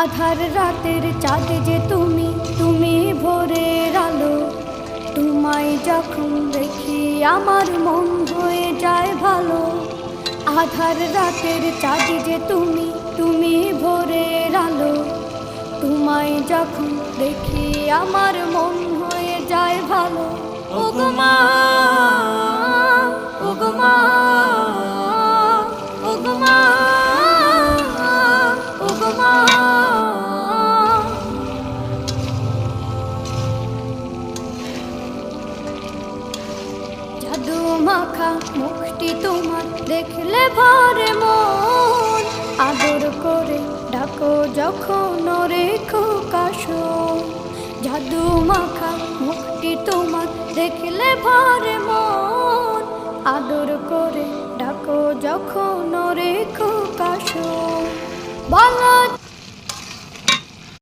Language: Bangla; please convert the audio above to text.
আধার রাতের চাঁদ যে তুমি, তুমি ভোরের আলো। তোমায় যখন দেখি আমার মন হয়ে যায় ভালো। আধার রাতের চাঁদ যে তুমি, তুমি ভোরের আলো। তোমায় যখন দেখি আমার মন হয়ে যায় ভালো। ওগো মা, ওগো মা, ওগো মা, ওগো মা। জাদু মাখা মুখটি তোমার দেখলে ভরে মন। আদর করে ডাকো যখন রেখো কাশো। জাদু মাখা মুখটি তোমার দেখলে ভরে মন। আদর করে ডাকো যখন রেখো কাশো। বলো